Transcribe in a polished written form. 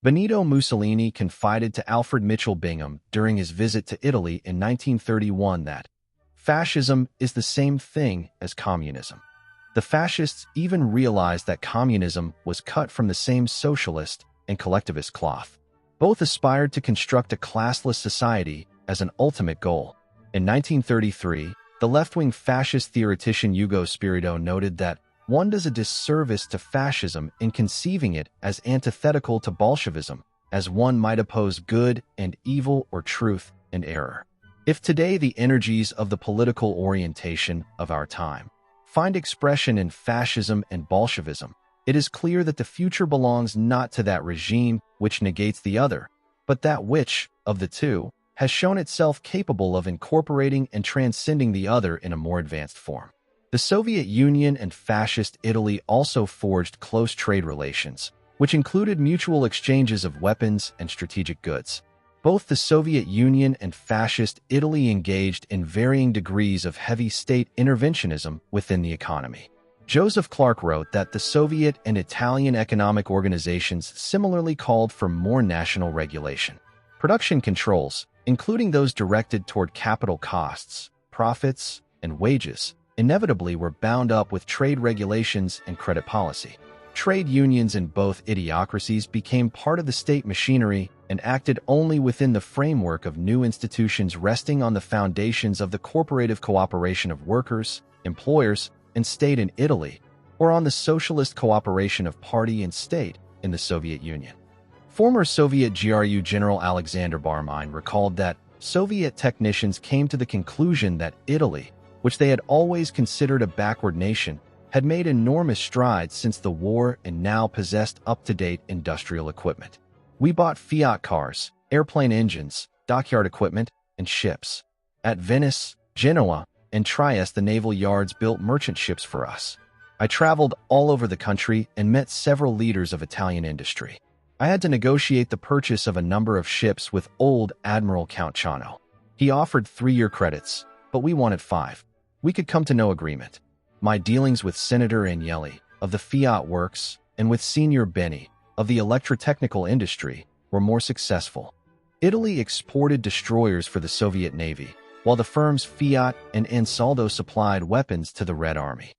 Benito Mussolini confided to Alfred Mitchell Bingham during his visit to Italy in 1931 that fascism is the same thing as communism. The fascists even realized that communism was cut from the same socialist and collectivist cloth. Both aspired to construct a classless society as an ultimate goal. In 1933, the left-wing fascist theoretician Ugo Spirito noted that one does a disservice to fascism in conceiving it as antithetical to Bolshevism, as one might oppose good and evil or truth and error. If today the energies of the political orientation of our time find expression in fascism and Bolshevism, it is clear that the future belongs not to that regime which negates the other, but that which, of the two, has shown itself capable of incorporating and transcending the other in a more advanced form. The Soviet Union and Fascist Italy also forged close trade relations, which included mutual exchanges of weapons and strategic goods. Both the Soviet Union and Fascist Italy engaged in varying degrees of heavy state interventionism within the economy. Joseph Clark wrote that the Soviet and Italian economic organizations similarly called for more national regulation. Production controls, including those directed toward capital costs, profits, and wages, inevitably were bound up with trade regulations and credit policy. Trade unions in both idiocracies became part of the state machinery and acted only within the framework of new institutions resting on the foundations of the corporative cooperation of workers, employers, and state in Italy, or on the socialist cooperation of party and state in the Soviet Union. Former Soviet GRU General Alexander Barmine recalled that Soviet technicians came to the conclusion that Italy, which they had always considered a backward nation, had made enormous strides since the war and now possessed up-to-date industrial equipment. We bought Fiat cars, airplane engines, dockyard equipment, and ships. At Venice, Genoa, and Trieste, the naval yards built merchant ships for us. I traveled all over the country and met several leaders of Italian industry. I had to negotiate the purchase of a number of ships with old Admiral Count Chano. He offered 3-year credits, but we wanted 5. We could come to no agreement. My dealings with Senator Agnelli of the Fiat Works and with Senior Benny of the electrotechnical industry were more successful. Italy exported destroyers for the Soviet Navy, while the firms Fiat and Ansaldo supplied weapons to the Red Army.